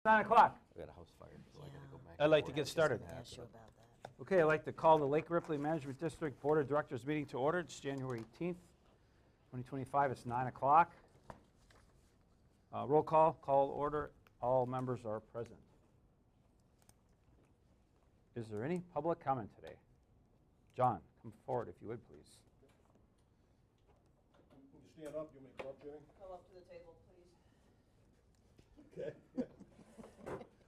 9 o'clock. I got a house fire, so I gotta go back. I'd like to get started. Ask you about that. Okay, I'd like to call the Lake Ripley Management District Board of Directors meeting to order. It's January 18th, 2025. It's 9 o'clock. Roll call order. All members are present. Is there any public comment today? John, come forward if you would, please. Can you stand up? You want me to come up, Jimmy? Come up to the table, please. Okay.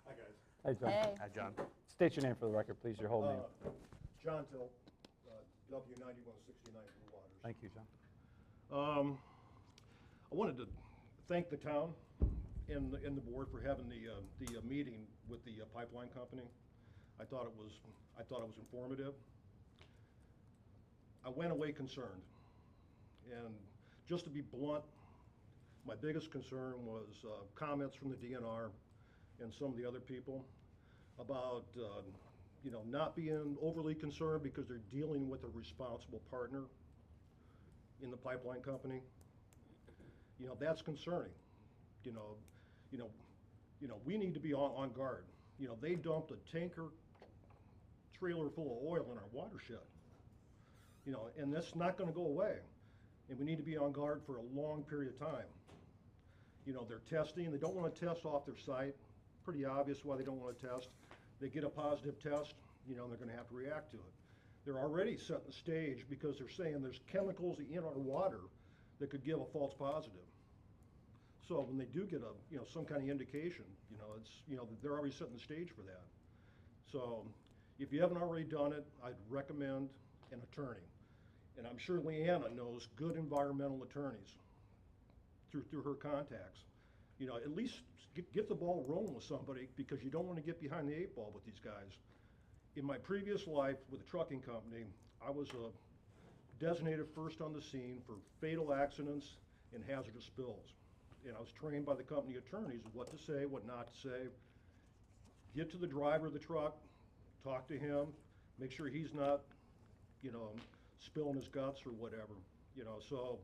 Hi, guys. Hi, John. Hey. Hi, John. State your name for the record, please, your whole name. John Till, W9169 Blue Waters. Thank you, John. I wanted to thank the town and the board for having the meeting with the pipeline company. I thought it was informative. I went away concerned, and just to be blunt, my biggest concern was comments from the DNR and some of the other people about not being overly concerned because they're dealing with a responsible partner in the pipeline company. That's concerning. We need to be on guard. They dumped a tanker trailer full of oil in our watershed. And that's not going to go away. And we need to be on guard for a long period of time. They're testing. They don't want to test off their site. Pretty obvious why they don't want to test. They get a positive test, they're going to have to react to it. They're already setting the stage because they're saying there's chemicals in our water that could give a false positive. So when they do get some kind of indication, they're already setting the stage for that. So if you haven't already done it, I'd recommend an attorney. And I'm sure Leanna knows good environmental attorneys through her contacts. At least get the ball rolling with somebody, because you don't want to get behind the 8 ball with these guys. In my previous life with a trucking company, I was a designated first on the scene for fatal accidents and hazardous spills. And I was trained by the company attorneys what to say, what not to say. Get to the driver of the truck, talk to him, make sure he's not, spilling his guts or whatever. So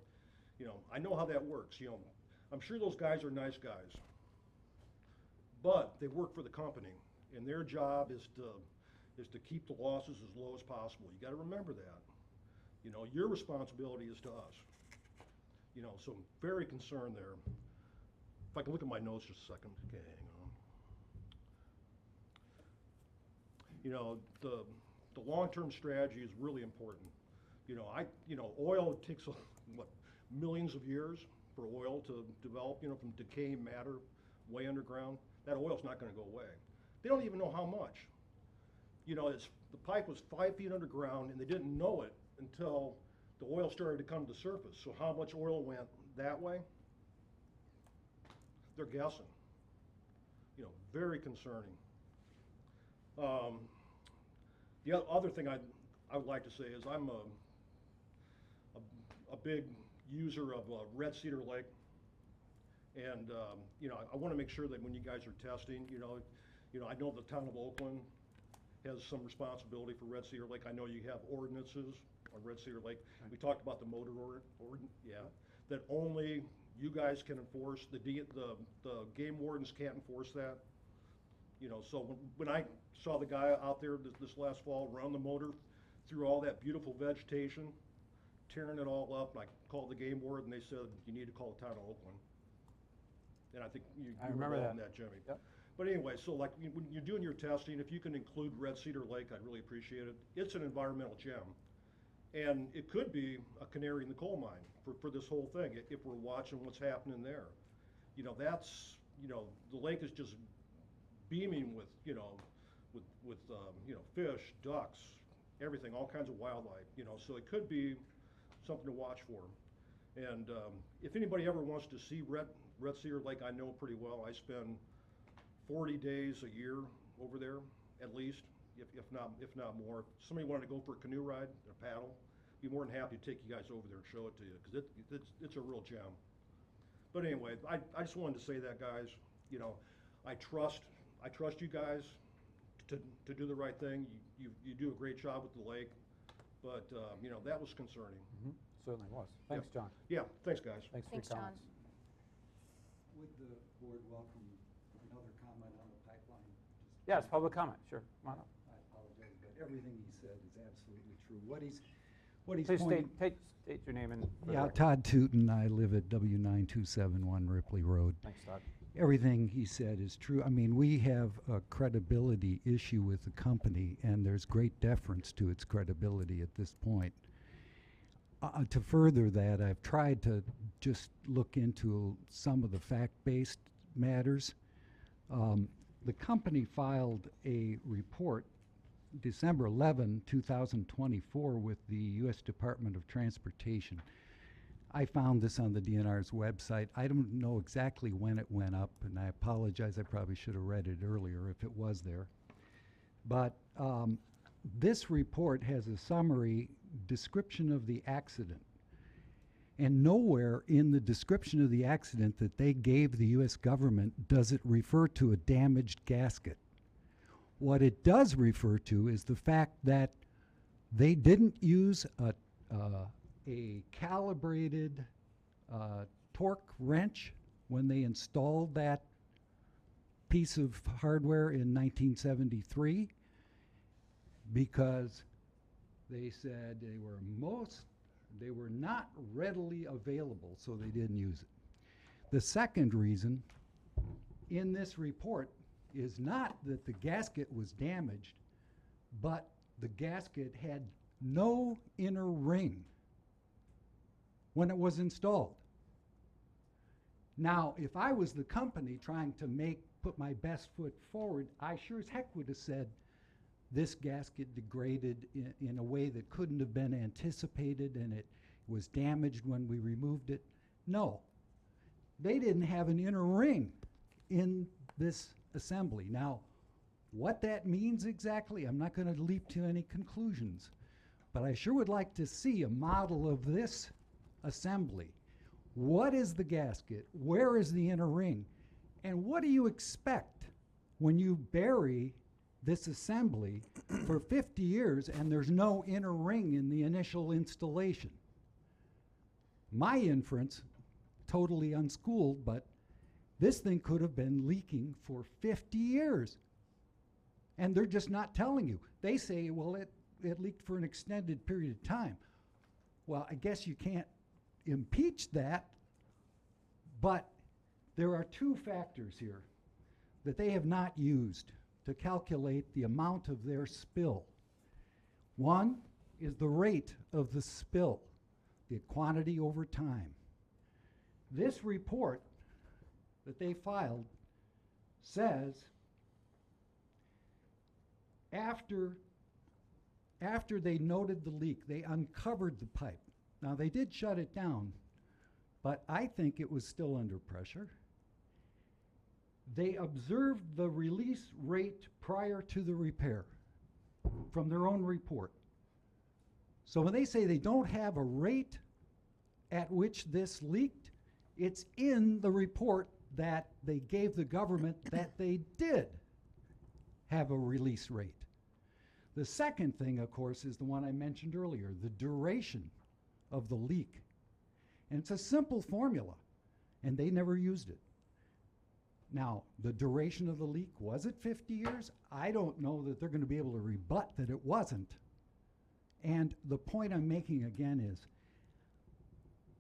I know how that works. I'm sure those guys are nice guys, but they work for the company, and their job is to keep the losses as low as possible. You got to remember that. Your responsibility is to us. So I'm very concerned there. If I can look at my notes just a second. Okay, hang on. The long-term strategy is really important. Oil takes millions of years for oil to develop, from decaying matter way underground. That oil's not going to go away. They don't even know how much. The pipe was 5 feet underground, and they didn't know it until the oil started to come to the surface. So how much oil went that way? They're guessing. Very concerning. The other thing I would like to say is I'm a big user of Red Cedar Lake, and I want to make sure that when you guys are testing, I know the town of Oakland has some responsibility for Red Cedar Lake. I know you have ordinances on Red Cedar Lake. We talked about the motor ordinance, that only you guys can enforce. The game wardens can't enforce that. So when I saw the guy out there this last fall run the motor through all that beautiful vegetation, tearing it all up, I called the game warden, and they said, you need to call the town of Oakland. And I think you remember were on that, Jimmy. Yep. But anyway, so when you're doing your testing, if you can include Red Cedar Lake, I'd really appreciate it. It's an environmental gem. And it could be a canary in the coal mine for this whole thing, if we're watching what's happening there. That's, the lake is just beaming with fish, ducks, everything, all kinds of wildlife, so it could be something to watch for. And if anybody ever wants to see Red Cedar Lake, I know pretty well. I spend 40 days a year over there, at least, if not more. If somebody wanted to go for a canoe ride and a paddle, I'd be more than happy to take you guys over there and show it to you, because it's a real gem. But anyway, I just wanted to say that, guys. I trust you guys to do the right thing. You do a great job with the lake, but that was concerning. Mm-hmm. Certainly was. Thanks, John. Yeah, thanks, guys. Thanks for your Thanks, John. comments. Would the board welcome another comment on Yes, public comment, sure, come on up. I apologize, but everything he said is absolutely true. What he's Please pointing. state your name and. for the Yeah, record. Todd Tootin, I live at W9271 Ripley Road. Thanks, Todd. Everything he said is true. I mean, we have a credibility issue with the company, and there's great deference to its credibility at this point. To further that, I've tried to just look into some of the fact-based matters. The company filed a report December 11, 2024 with the U.S. Department of Transportation. I found this on the DNR's website. I don't know exactly when it went up, and I apologize, I probably should have read it earlier if it was there. But this report has a summary description of the accident. And nowhere in the description of the accident that they gave the U.S. government does it refer to a damaged gasket. What it does refer to is the fact that they didn't use a calibrated torque wrench when they installed that piece of hardware in 1973, because they said they were not readily available, so they didn't use it. The second reason in this report is not that the gasket was damaged, but the gasket had no inner ring when it was installed. Now, if I was the company trying to put my best foot forward, I sure as heck would have said this gasket degraded in a way that couldn't have been anticipated, and it was damaged when we removed it. No, they didn't have an inner ring in this assembly. Now, what that means exactly, I'm not going to leap to any conclusions, but I sure would like to see a model of this assembly. What is the gasket? Where is the inner ring? And what do you expect when you bury this assembly for 50 years and there's no inner ring in the initial installation? My inference, totally unschooled, but this thing could have been leaking for 50 years. And they're just not telling you. They say, well, it leaked for an extended period of time. Well, I guess you can't impeach that, but there are two factors here that they have not used to calculate the amount of their spill. One is the rate of the spill, the quantity over time. This report that they filed says after they noted the leak, they uncovered the pipe. Now, they did shut it down, but I think it was still under pressure. They observed the release rate prior to the repair from their own report. So when they say they don't have a rate at which this leaked, it's in the report that they gave the government that they did have a release rate. The second thing, of course, is the one I mentioned earlier, the duration of the leak. And it's a simple formula, and they never used it. Now, the duration of the leak, was it 50 years? I don't know that they're going to be able to rebut that it wasn't. And the point I'm making again is,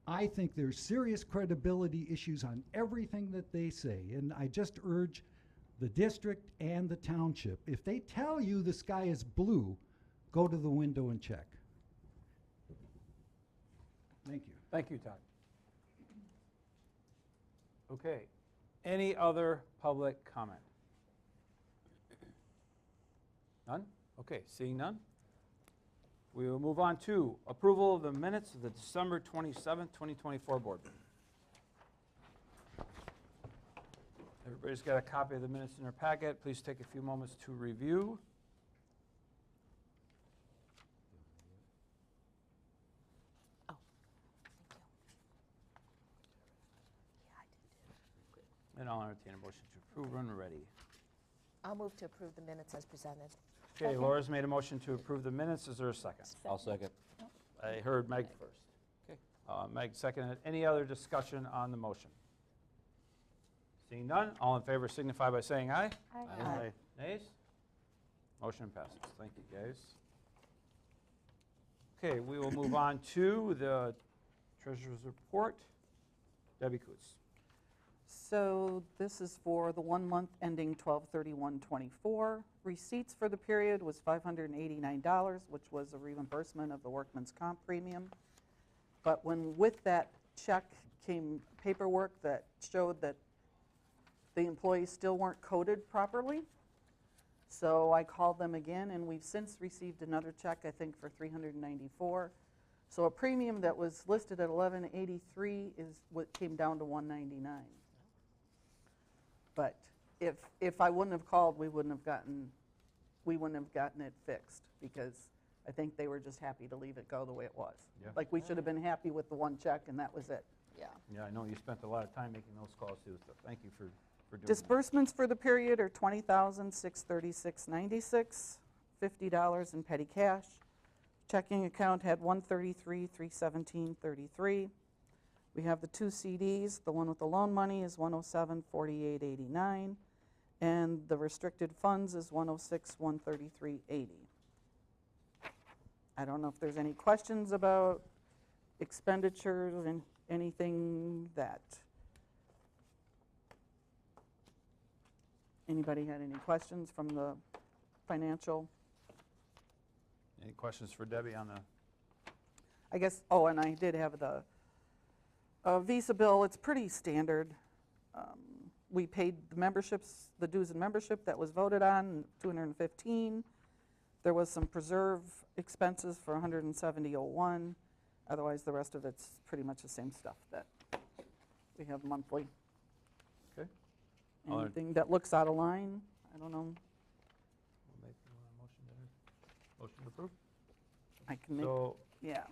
I think there's serious credibility issues on everything that they say, and I just urge the district and the township, if they tell you the sky is blue, go to the window and check. Thank you. Thank you, Todd. Okay, any other public comment? None? Okay, seeing none, we will move on to approval of the minutes of the December 27th, 2024 board meeting. Everybody's got a copy of the minutes in their packet. Please take a few moments to review. Oh, thank you. Yeah, I did. And I'll entertain a motion to approve when we're ready. I'll move to approve the minutes as presented. Okay, Laura's made a motion to approve the minutes. Is there a second? I'll second. I heard Meg first. Okay, Meg seconded. Any other discussion on the motion? Seeing none, all in favor signify by saying aye. Aye. Nays? Motion passes. Thank you, guys. Okay, we will move on to the treasurer's report. Debbie Coots. So this is for the 1 month ending 12/31/24. Receipts for the period was $589, which was a reimbursement of the workman's comp premium. But when with that check came paperwork that showed that the employees still weren't coded properly. So I called them again, and we've since received another check, I think, for $394. So a premium that was listed at $1183 is what came down to $199. But if I wouldn't have called, we wouldn't have gotten it fixed, because I think they were just happy to leave it go the way it was. Yeah. Like, we should have been happy with the one check, and that was it. Yeah. Yeah, I know you spent a lot of time making those calls too, so thank you for doing that. Disbursements for the period are $20,636.96, $50 in petty cash. Checking account had $133,317.33. We have the 2 CDs. The one with the loan money is $107,4889, and the restricted funds is $106,133.80. I don't know if there's any questions about expenditures and anything that. Anybody had any questions from the financial? Any questions for Debbie on the, I guess, oh, and I did have the Visa bill. It's pretty standard. We paid the memberships, the dues and membership that was voted on, $215. There was some preserve expenses for $170.01. Otherwise, the rest of it's pretty much the same stuff that we have monthly. okay? Anything that looks out of line, I don't know. We'll make a motion to approve? I can make, So, yeah.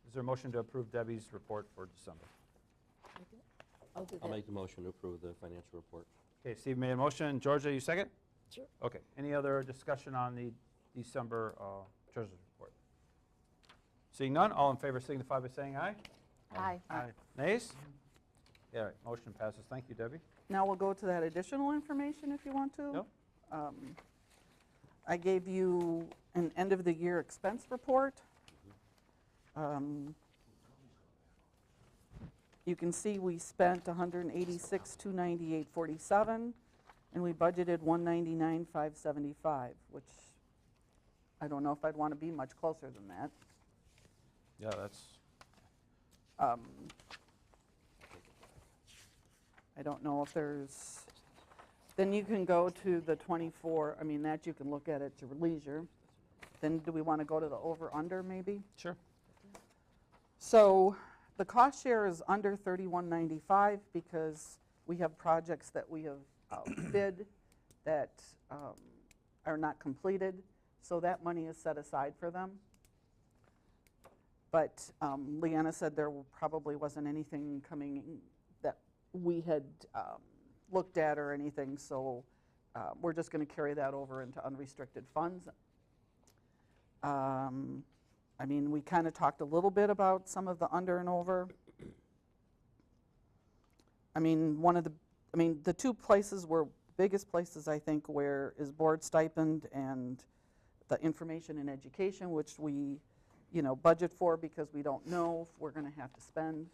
is there a motion to approve Debbie's report for December? I'll do I'll that. make the motion to approve the financial report. Okay, Steve made a motion. Georgia, you second? Sure. Okay, any other discussion on the December treasurer's report? Seeing none, all in favor signify by saying aye. Aye. Nays? Yeah, all right, motion passes. Thank you, Debbie. Now we'll go to that additional information if you want to. Yep. I gave you an end-of-the-year expense report. You can see we spent $186,298.47, and we budgeted $199,575, which I don't know if I'd want to be much closer than that. Yeah, that's, I don't know if there's, then you can go to the 24, I mean, that you can look at at your leisure. Then do we want to go to the over-under maybe? sure. So the cost share is under $31.95 because we have projects that we have bid that are not completed. So that money is set aside for them. But Leanna said there probably wasn't anything coming that we had looked at or anything, so we're just going to carry that over into unrestricted funds. I mean, we kind of talked a little bit about some of the under and over. I mean, the two places were biggest places, I think, where is board stipend and the information and education, which we, budget for because we don't know if we're going to have to spend.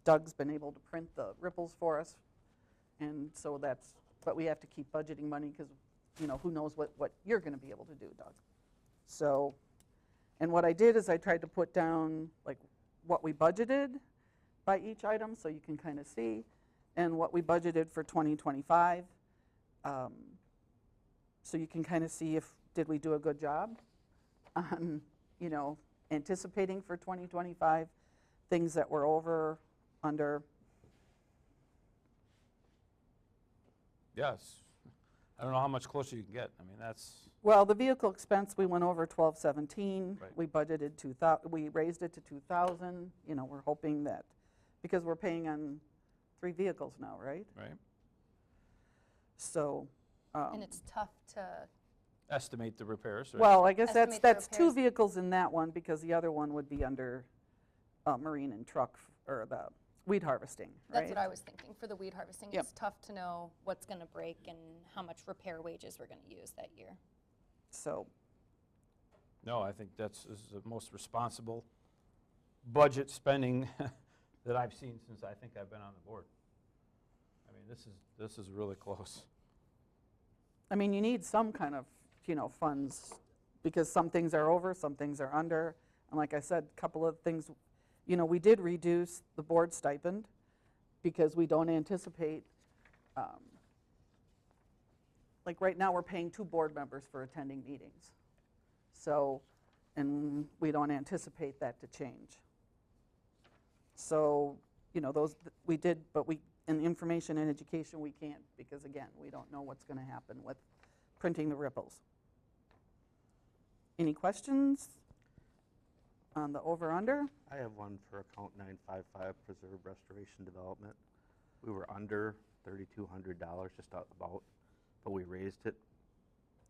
Doug's been able to print the ripples for us, and so but we have to keep budgeting money because, who knows what you're going to be able to do, Doug. So, and what I did is I tried to put down like what we budgeted by each item so you can kind of see, and what we budgeted for 2025. So you can kind of see did we do a good job on, anticipating for 2025, things that were over, under. Yes. I don't know how much closer you can get. I mean, that's, Well, the vehicle expense, we went over 1217. Right. We budgeted 2,000, we raised it to 2,000. We're hoping that, because we're paying on 3 vehicles now, right? right? So. And it's tough to, Estimate the repairs, right? Well, I guess Estimate the that's 2 repairs. vehicles in that one, because the other one would be under marine and truck, or the weed harvesting, right? That's what I was thinking, for the weed harvesting. Yep. It's tough to know what's gonna break and how much repair wages we're gonna use that year. So, No, I think this is the most responsible budget spending that I've seen since I think I've been on the board. I mean, this is really close. I mean, you need some kind of, funds, because some things are over, some things are under. And like I said, a couple of things, we did reduce the board stipend because we don't anticipate, like right now, we're paying 2 board members for attending meetings. So, and we don't anticipate that to change. So, those, we did, but in information and education, we can't, because again, we don't know what's going to happen with printing the ripples. Any questions on the over-under? I have one for account 955, Preserve Restoration Development. We were under $3,200, just about, but we raised it.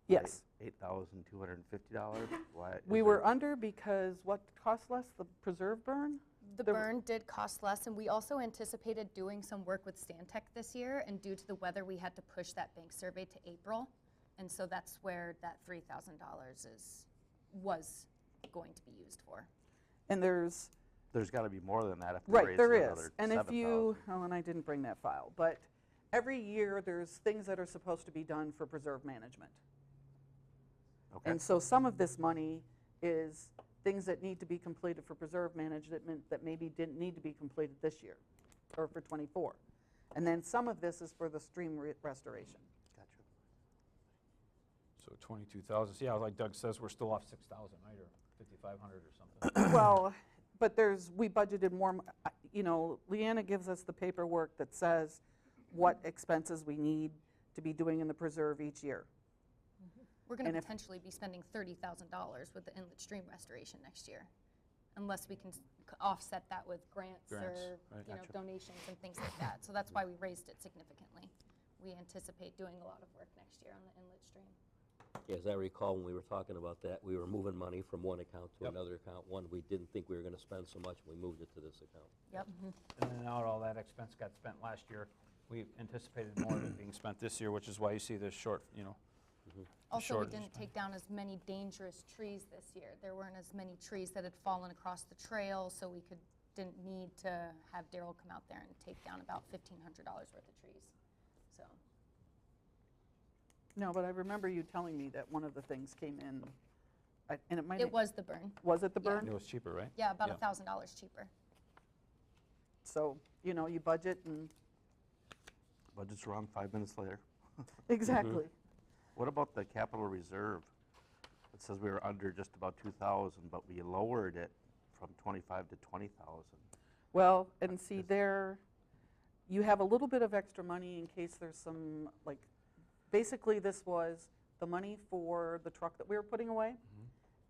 Yes. $8,250. Why? We were under because what cost less, the preserve burn? The burn did cost less, and we also anticipated doing some work with Stantec this year, and due to the weather, we had to push that bank survey to April. And so that's where that $3,000 was going to be used for. And there's, got to be more than that if we right, raised there another is. And if you, 7,000. oh, and I didn't bring that file, but every year there's things that are supposed to be done for preserve management. Okay. And so some of this money is things that need to be completed for preserve management that maybe didn't need to be completed this year or for '24. And then some of this is for the stream restoration. Gotcha. So 22,000, yeah, like Doug says, we're still off 6,000, right, or 5,500 or something. Well, but we budgeted more, Leanna gives us the paperwork that says what expenses we need to be doing in the preserve each year. We're going And to if- potentially be spending $30,000 with the inlet stream restoration next year, unless we can offset that with grants Grants, or right. you know, Gotcha. donations and things like that. So that's why we raised it significantly. We anticipate doing a lot of work next year on the inlet stream. Yeah, as I recall, when we were talking about that, we were moving money from one account to Yep. another account. One, we didn't think we were going to spend so much, we moved it to this account. Yep. And then now all that expense got spent last year. We anticipated more of it being spent this year, which is why you see this short, Also, we shortage, didn't take down as many dangerous trees this year. There weren't as many trees that had fallen across the trail, so we didn't need to have Daryl come out there and take down about $1,500 worth of trees. So, No, but I remember you telling me that one of the things came in, and it might it was the burn. was it the yeah. burn? it was cheaper, right? Yeah, about Yeah. $1,000 cheaper. So, you budget and, Budget's wrong 5 minutes later. exactly. What about the capital reserve? It says we were under just about 2,000, but we lowered it from 25 to 20,000. Well, and see there, you have a little bit of extra money in case there's some, like, basically this was the money for the truck that we were putting away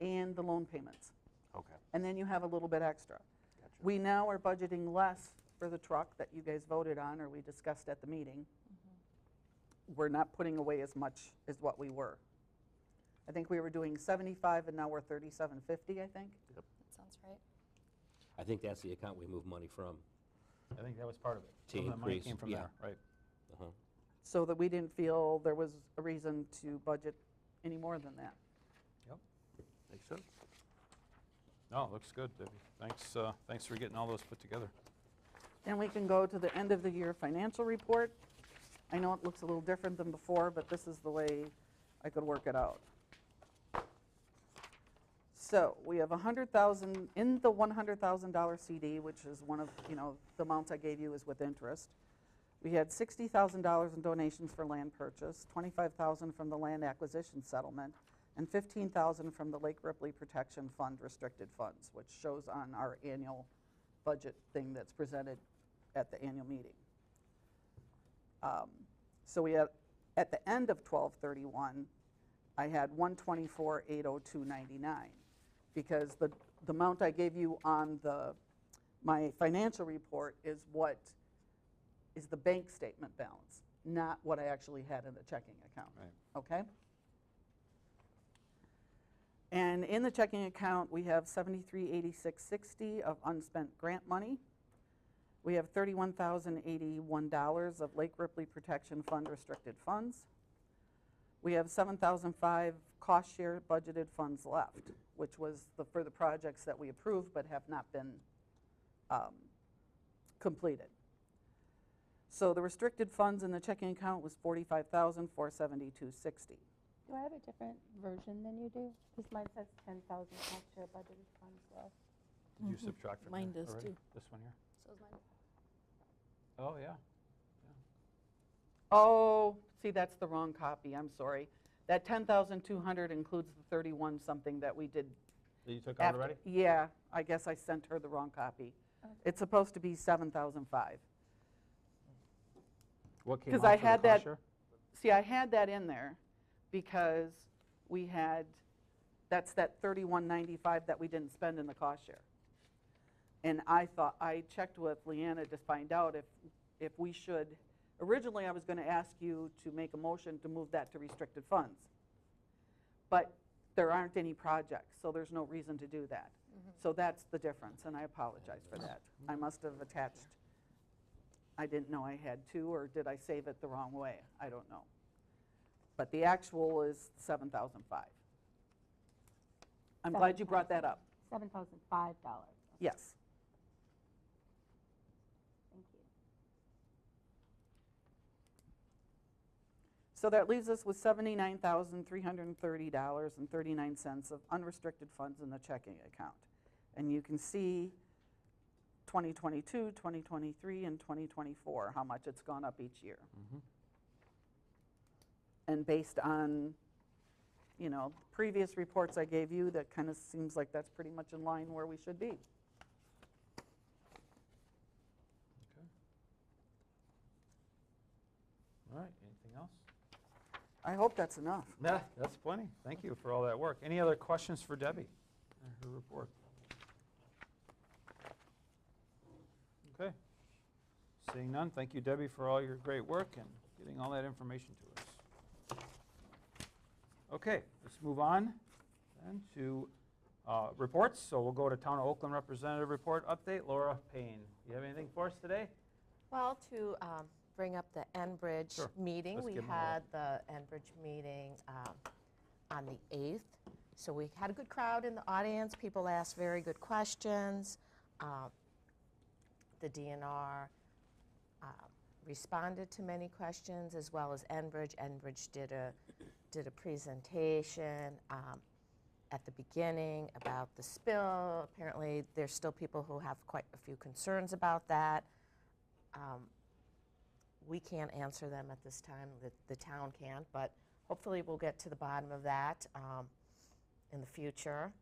and the loan payments. Okay, And then you have a little bit extra. gotcha. We now are budgeting less for the truck that you guys voted on or we discussed at the meeting. We're not putting away as much as what we were. I think we were doing 75 and now we're 3750, I think. That sounds right. I think that's the account we moved money from. I think that was part of it. To Some of the money increase, came from yeah. there, right? Uh-huh. So that we didn't feel there was a reason to budget any more than that. Makes sense. No, it looks good, Debbie. Thanks for getting all those put together. Then we can go to the end of the year financial report. I know it looks a little different than before, but this is the way I could work it out. So we have 100,000 in the $100,000 CD, which is one of, the amounts I gave you is with interest. We had $60,000 in donations for land purchase, $25,000 from the land acquisition settlement, and $15,000 from the Lake Ripley Protection Fund restricted funds, which shows on our annual budget thing that's presented at the annual meeting. So we had, at the end of 12/31, I had 124,802.99 because the amount I gave you on my financial report is what is the bank statement balance, not what I actually had in the checking account. Right. Okay? And in the checking account, we have $73,8660 of unspent grant money. We have $31,081 of Lake Ripley Protection Fund restricted funds. We have $7,005 cost share budgeted funds left, which was for the projects that we approved but have not been completed. So the restricted funds in the checking account was $45,472.60. Do I have a different version than you do? Because mine says 10,000 cost share budgeted funds left. Did you subtract from Mine here does already? too. This one here? So is mine. Oh, yeah. Oh, see, that's the wrong copy, I'm sorry. That 10,200 includes the 31 something that we did. That you took out already? Yeah, I guess I sent her the wrong copy. Okay. It's supposed to be 7,005. What came 'Cause out I for the had cost that- share? See, I had that in there because we had, that's that 3195 that we didn't spend in the cost share. And I thought, I checked with Leanna to find out if we should, originally I was going to ask you to make a motion to move that to restricted funds. But there aren't any projects, so there's no reason to do that. So that's the difference, and I apologize for that. I must have attached, I didn't know I had two, or did I save it the wrong way? I don't know. But the actual is 7,005. I'm glad you brought that up. $7,005. Yes. Thank you. So that leaves us with $79,330.39 of unrestricted funds in the checking account. And you can see 2022, 2023, and 2024, how much it's gone up each year. And based on, you know, previous reports I gave you, that kind of seems like that's pretty much in line where we should be. Okay. All right, anything else? I hope that's enough. Yeah, that's plenty. Thank you for all that work. Any other questions for Debbie and her report? Okay. Seeing none, thank you, Debbie, for all your great work and getting all that information to us. Okay, let's move on then to reports. So we'll go to Town of Oakland Representative Report Update. Laura Payne, you have anything for us today? Well, to bring up the Enbridge Sure. meeting, Let's we give 'em a had the Enbridge meeting on the 8th. So we had a good crowd in the audience. People asked very good questions. The DNR responded to many questions, as well as Enbridge. Enbridge did a presentation at the beginning about the spill. Apparently, there's still people who have quite a few concerns about that. We can't answer them at this time, the town can't, but hopefully we'll get to the bottom of that in the future.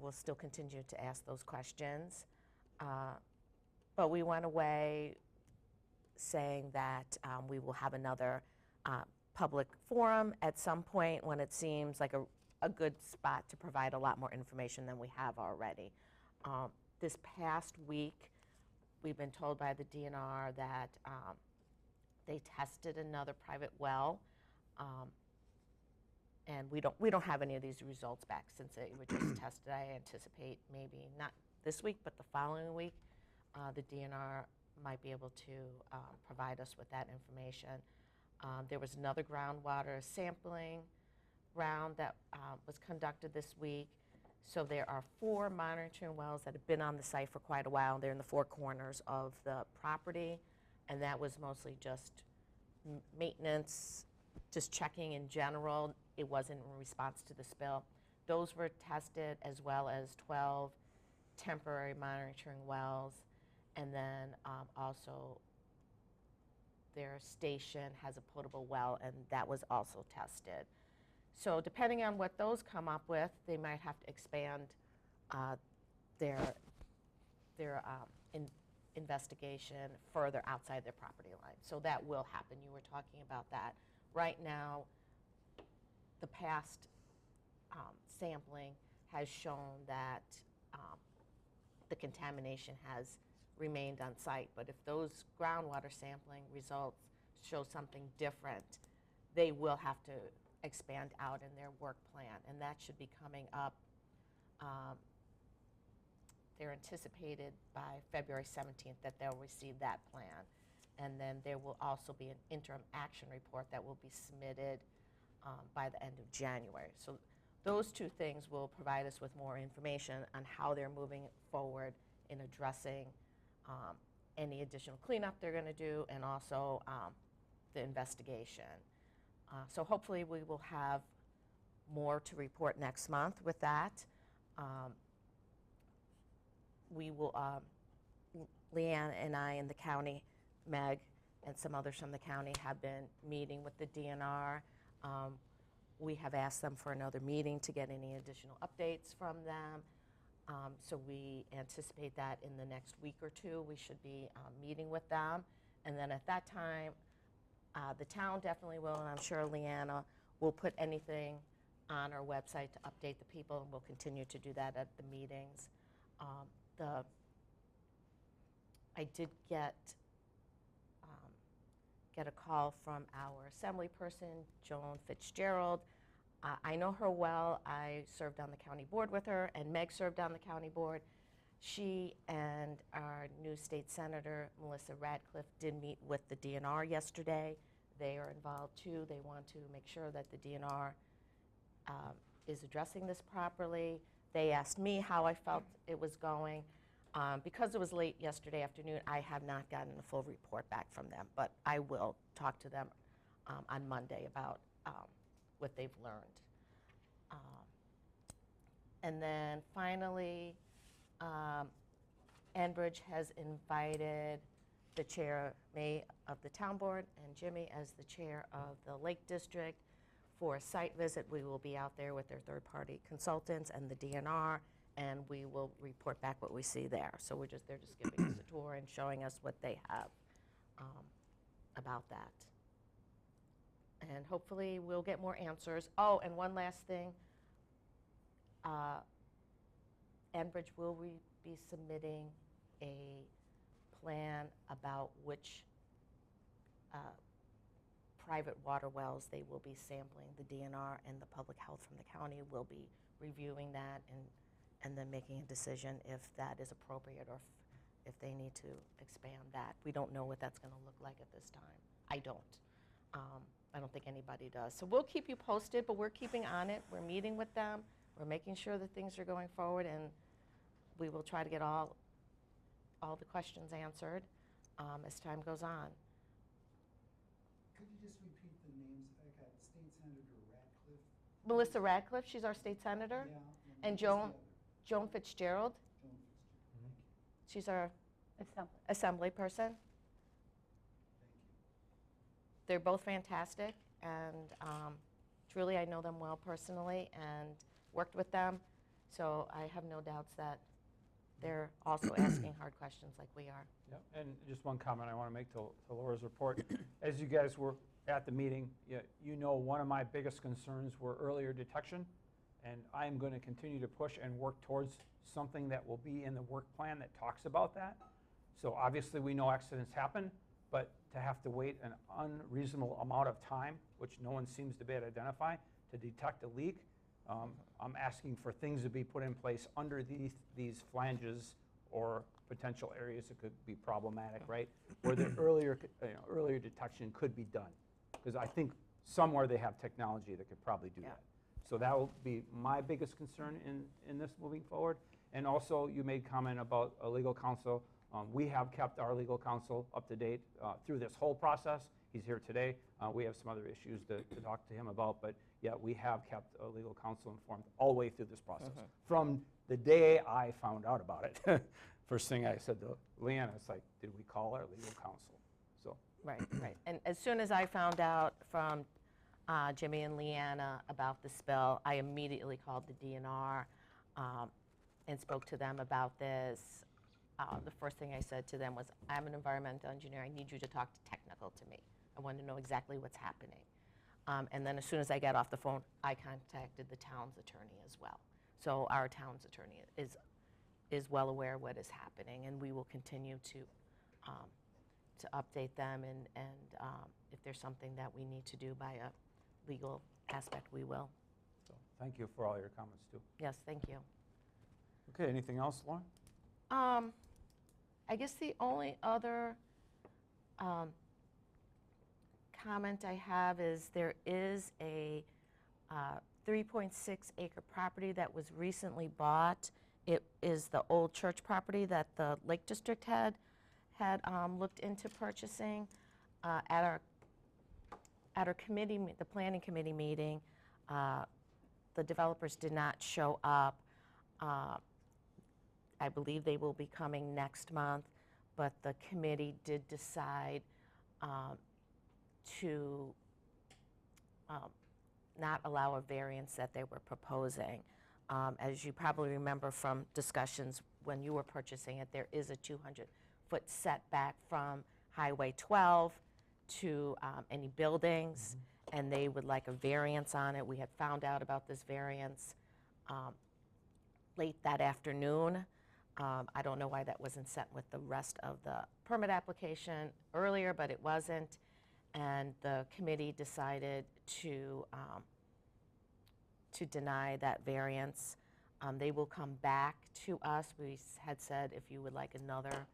We'll still continue to ask those questions. But we went away saying that we will have another public forum at some point when it seems like a good spot to provide a lot more information than we have already. This past week, we've been told by the DNR that they tested another private well, and we don't have any of these results back since they were just tested. I anticipate maybe not this week, but the following week, the DNR might be able to provide us with that information. There was another groundwater sampling round that was conducted this week. So there are 4 monitoring wells that have been on the site for quite a while. They're in the 4 corners of the property, and that was mostly just maintenance, just checking in general. It wasn't in response to the spill. Those were tested, as well as 12 temporary monitoring wells, and then also their station has a potable well, and that was also tested. So depending on what those come up with, they might have to expand their investigation further outside their property line. So that will happen. You were talking about that. Right now, the past sampling has shown that the contamination has remained on site. But if those groundwater sampling results show something different, they will have to expand out in their work plan, and that should be coming up they're anticipated by February 17th that they'll receive that plan. And then there will also be an interim action report that will be submitted by the end of January. So those two things will provide us with more information on how they're moving forward in addressing any additional cleanup they're going to do, and also the investigation. So hopefully we will have more to report next month with that. We will, Leanne and I in the county, Meg and some others from the county have been meeting with the DNR. We have asked them for another meeting to get any additional updates from them. So we anticipate that in the next week or two we should be meeting with them. And then at that time, the town definitely will, and I'm sure Leanna will put anything on our website to update the people, and we'll continue to do that at the meetings. I did get a call from our assembly person, Joan Fitzgerald. I know her well. I served on the county board with her, and Meg served on the county board. She and our new state senator, Melissa Radcliffe, did meet with the DNR yesterday. They are involved too. They want to make sure that the DNR is addressing this properly. They asked me how I felt it was going. Because it was late yesterday afternoon, I have not gotten a full report back from them, but I will talk to them on Monday about what they've learned. And then finally, Enbridge has invited the chair, me, of the town board, and Jimmy as the chair of the Lake District for a site visit. We will be out there with their third-party consultants and the DNR, and we will report back what we see there. So they're just giving us a tour and showing us what they have about that. And hopefully we'll get more answers. Oh, and one last thing. Enbridge will be submitting a plan about which private water wells they will be sampling. The DNR and the public health from the county will be reviewing that and then making a decision if that is appropriate or if they need to expand that. We don't know what that's going to look like at this time. I don't. I don't think anybody does. So we'll keep you posted, but we're keeping on it. We're meeting with them. We're making sure that things are going forward, and we will try to get all the questions answered as time goes on. Could you just repeat the names? I got State Senator Radcliffe. Melissa Radcliffe, she's our state senator. Yeah. And who's the other? Joan Fitzgerald, Joan Fitzgerald. Thank you. she's our Assembly. assembly person. Thank you. They're both fantastic, and truly I know them well personally and worked with them, so I have no doubts that they're also asking hard questions like we are. Yep. And just one comment I want to make to Laura's report. As you guys were at the meeting, you know one of my biggest concerns were earlier detection, and I'm going to continue to push and work towards something that will be in the work plan that talks about that. So obviously we know accidents happen, but to have to wait an unreasonable amount of time, which no one seems to be able to identify, to detect a leak, I'm asking for things to be put in place under these flanges or potential areas that could be problematic, right? Where the earlier detection could be done. Because I think somewhere they have technology that could probably do that. So that will be my biggest concern in this moving forward. And also, you made comment about a legal counsel. We have kept our legal counsel up to date through this whole process. He's here today. We have some other issues to talk to him about, but yeah, we have kept a legal counsel informed all the way through this process. From the day I found out about it, first thing I said to Leanna, it's like, did we call our legal counsel? So. Right, right. And as soon as I found out from Jimmy and Leanna about the spill, I immediately called the DNR and spoke to them about this. The first thing I said to them was, I'm an environmental engineer. I need you to talk to technical to me. I want to know exactly what's happening. And then as soon as I got off the phone, I contacted the town's attorney as well. So our town's attorney is well aware of what is happening, and we will continue to update them, and if there's something that we need to do by a legal aspect, we will. So thank you for all your comments too. Yes, thank you. Okay, anything else, Lauren? I guess the only other comment I have is there is a 3.6 acre property that was recently bought. It is the old church property that the Lake District had looked into purchasing. At our committee, the planning committee meeting, the developers did not show up. I believe they will be coming next month, but the committee did decide to not allow a variance that they were proposing. As you probably remember from discussions when you were purchasing it, there is a 200-foot setback from Highway 12 to any buildings, and they would like a variance on it. We had found out about this variance late that afternoon. I don't know why that wasn't sent with the rest of the permit application earlier, but it wasn't. And the committee decided to deny that variance. They will come back to us. We had said if you would like another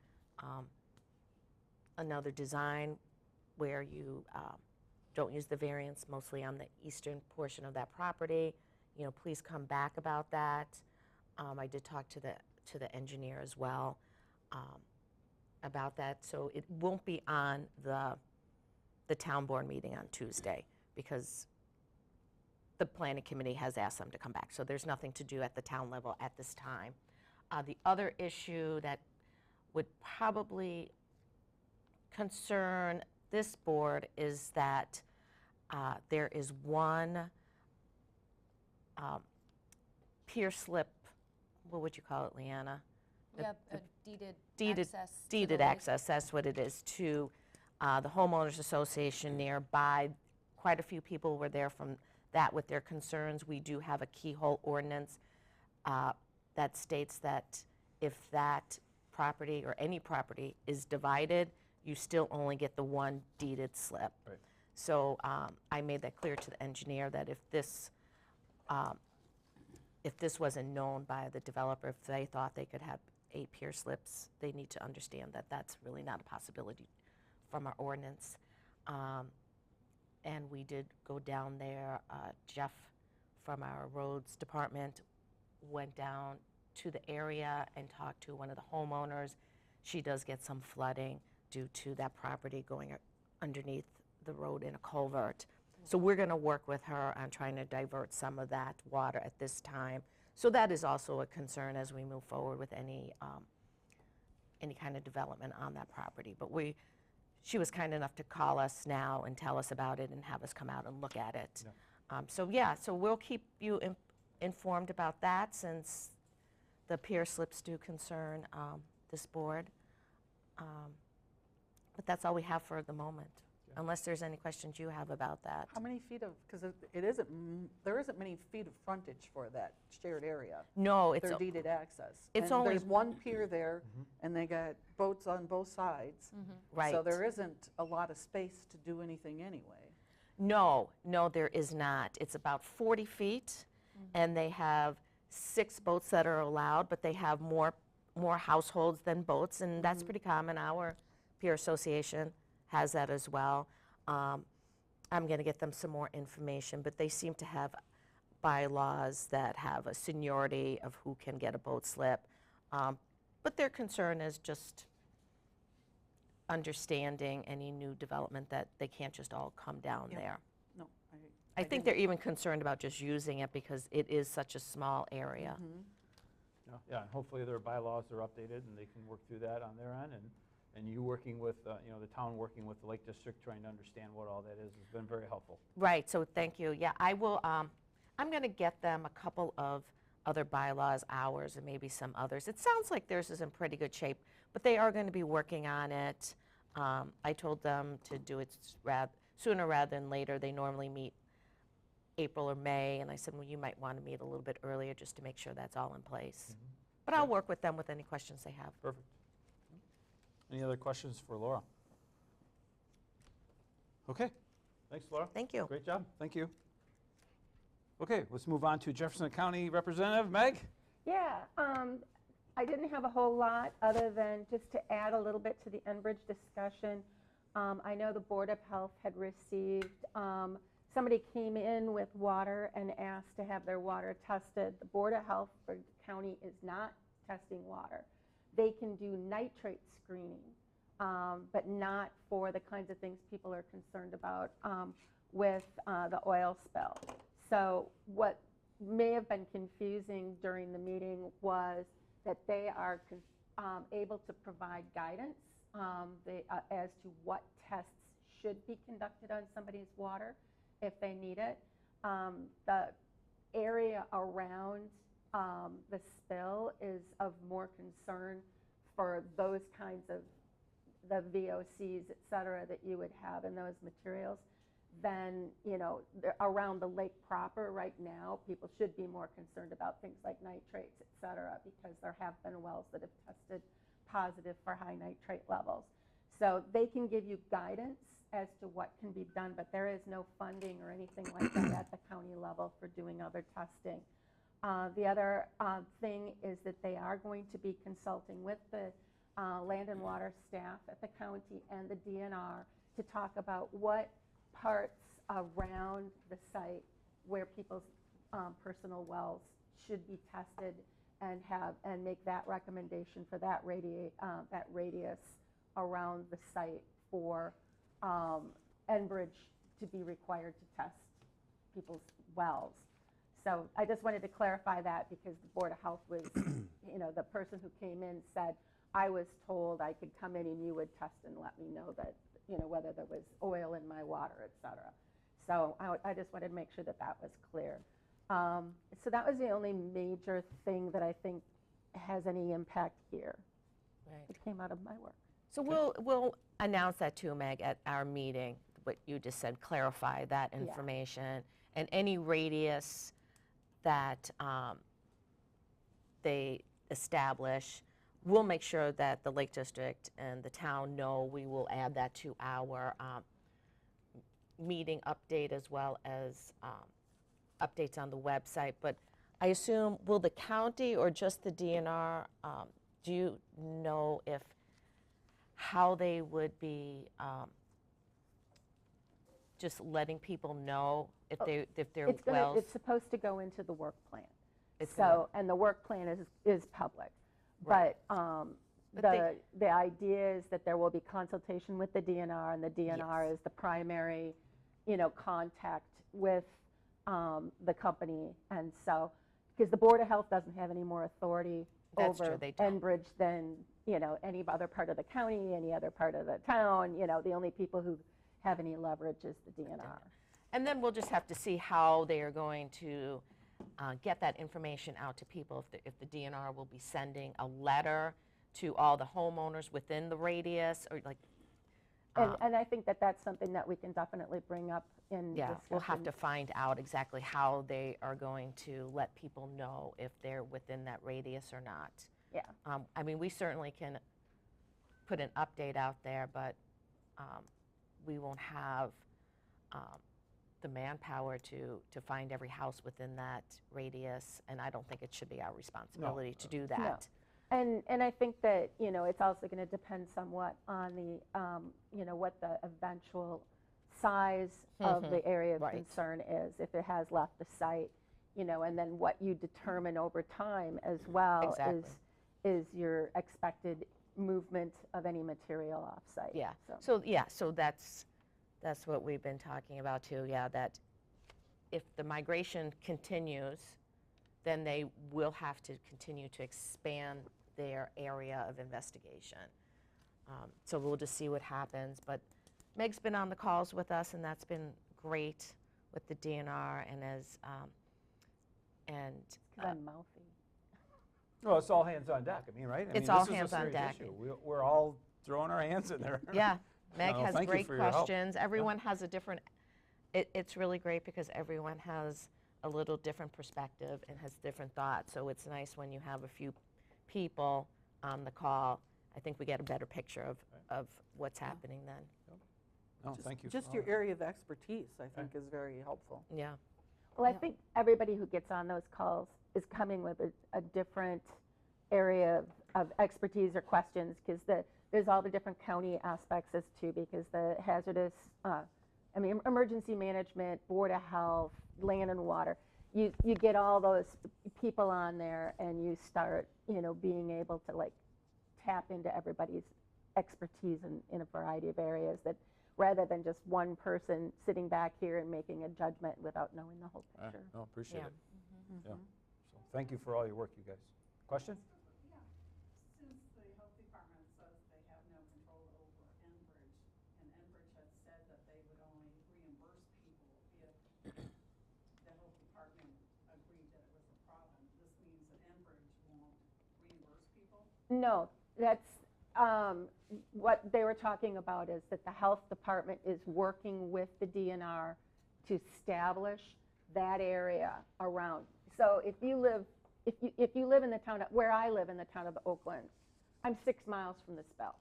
design where you don't use the variance mostly on the eastern portion of that property, please come back about that. I did talk to the engineer as well about that. So it won't be on the town board meeting on Tuesday because the planning committee has asked them to come back. So there's nothing to do at the town level at this time. The other issue that would probably concern this board is that there is one pier slip, what would you call it, Leanna? Yep, a deeded access. to the Deeded lake. access, that's what it is, to the homeowners association nearby. Quite a few people were there from that with their concerns. We do have a keyhole ordinance that states that if that property or any property is divided, you still only get the one deeded slip. Right. So I made that clear to the engineer that if this wasn't known by the developer, if they thought they could have 8 pier slips, they need to understand that that's really not a possibility from our ordinance. And we did go down there. Jeff from our roads department went down to the area and talked to one of the homeowners. She does get some flooding due to that property going underneath the road in a culvert. So we're going to work with her on trying to divert some of that water at this time. So that is also a concern as we move forward with any kind of development on that property. But she was kind enough to call us now and tell us about it and have us come out and look at it. Yeah. So we'll keep you informed about that since the pier slips do concern this board. But that's all we have for the moment, unless there's any questions you have about that. How many feet of, because there isn't many feet of frontage for that shared area. No, it's They're deeded access. it's And only- there's one pier there, and they got boats on both sides. right. So there isn't a lot of space to do anything anyway. No, there is not. It's about 40 feet, and they have 6 boats that are allowed, but they have more households than boats, and that's pretty common. Our pier association has that as well. I'm going to get them some more information, but they seem to have bylaws that have a seniority of who can get a boat slip. But their concern is just understanding any new development that they can't just all come down Yeah. there. No, I think they're even concerned about just using it because it is such a small area. Yeah, and hopefully their bylaws are updated and they can work through that on their end. And you working with, the town working with the Lake District, trying to understand what all that is, has been very helpful. Right, so thank you. Yeah, I will, I'm going to get them a couple of other bylaws, ours, and maybe some others. It sounds like theirs is in pretty good shape, but they are going to be working on it. I told them to do it sooner rather than later. They normally meet April or May, and I said, well, you might want to meet a little bit earlier just to make sure that's all in place. But I'll work with them with any questions they have. Perfect. Any other questions for Laura? Okay, thanks, Laura. Thank you. Great job, thank you. Okay, let's move on to Jefferson County Representative Meg. Yeah, I didn't have a whole lot other than just to add a little bit to the Enbridge discussion. I know the Board of Health had received, somebody came in with water and asked to have their water tested. The Board of Health for the county is not testing water. They can do nitrate screening, but not for the kinds of things people are concerned about with the oil spill. So what may have been confusing during the meeting was that they are able to provide guidance as to what tests should be conducted on somebody's water if they need it. The area around the spill is of more concern for those kinds of the VOCs, et cetera, that you would have in those materials than, you know, around the lake proper right now. People should be more concerned about things like nitrates, et cetera, because there have been wells that have tested positive for high nitrate levels. So they can give you guidance as to what can be done, but there is no funding or anything like that at the county level for doing other testing. The other thing is that they are going to be consulting with the land and water staff at the county and the DNR to talk about what parts around the site where people's personal wells should be tested and make that recommendation for that radius around the site for Enbridge to be required to test people's wells. So I just wanted to clarify that because the Board of Health was, you know, the person who came in said, I was told I could come in and you would test and let me know that, you know, whether there was oil in my water, et cetera. So I just wanted to make sure that that was clear. So that was the only major thing that I think has any impact here. Right. It came out of my work. So we'll announce that too, Meg, at our meeting, what you just said, clarify that information. And any radius that they establish, we'll make sure that the Lake District and the town know. We will add that to our meeting update as well as updates on the website. But I assume, will the county or just the DNR, do you know how they would be just letting people know if their wells? It's supposed to go into the work plan. It's And the work plan is public. Right. But the idea is that there will be consultation with the DNR, and the DNR is the primary, you know, contact with the company. And so, because the Board of Health doesn't have any more authority over Enbridge than, you know, any other part of the county, any other part of the town. You know, the only people who have any leverage is the DNR. And then we'll just have to see how they are going to get that information out to people. If the DNR will be sending a letter to all the homeowners within the radius, or like. And I think that that's something that we can definitely bring up in discussion. We'll have to find out exactly how they are going to let people know if they're within that radius or not. Yeah. I mean, we certainly can put an update out there, but we won't have the manpower to find every house within that radius, and I don't think it should be our responsibility to do that. No. And I think that, you know, it's also going to depend somewhat on the, you know, what the eventual size of the area of concern is, if it has left the site, you know, and then what you determine over time as well is your expected movement of any material off-site. Yeah. So that's what we've been talking about too. Yeah, that if the migration continues, then they will have to continue to expand their area of investigation. So we'll just see what happens. But Meg's been on the calls with us, and that's been great with the DNR, and I'm mouthy. Well, it's all hands on deck. I mean, right? It's all hands on deck. We're all throwing our hands in there. Yeah, Meg has great questions. Help. Everyone has a different. It's really great because everyone has a little different perspective and has different thoughts. So it's nice when you have a few people on the call. I think we get a better picture of what's happening then. No, thank you. Just your area of expertise, I think, is very helpful. Well, I think everybody who gets on those calls is coming with a different area of expertise or questions, because there's all the different county aspects as too, because the hazardous, emergency management, Board of Health, land and water, you get all those people on there, and you start, being able to like tap into everybody's expertise in a variety of areas, that rather than just one person sitting back here and making a judgment without knowing the whole picture. No, appreciate Yeah. it. Yeah. So thank you for all your work, you guys. Question? Yeah, since the health department says they have no control over Enbridge, and Enbridge has said that they would only reimburse people if the health department agreed that it was a problem, this means that Enbridge won't reimburse people? No, that's, what they were talking about is that the health department is working with the DNR to establish that area around. So if you live in the town, where I live in the town of Oakland, I'm 6 miles from the spill.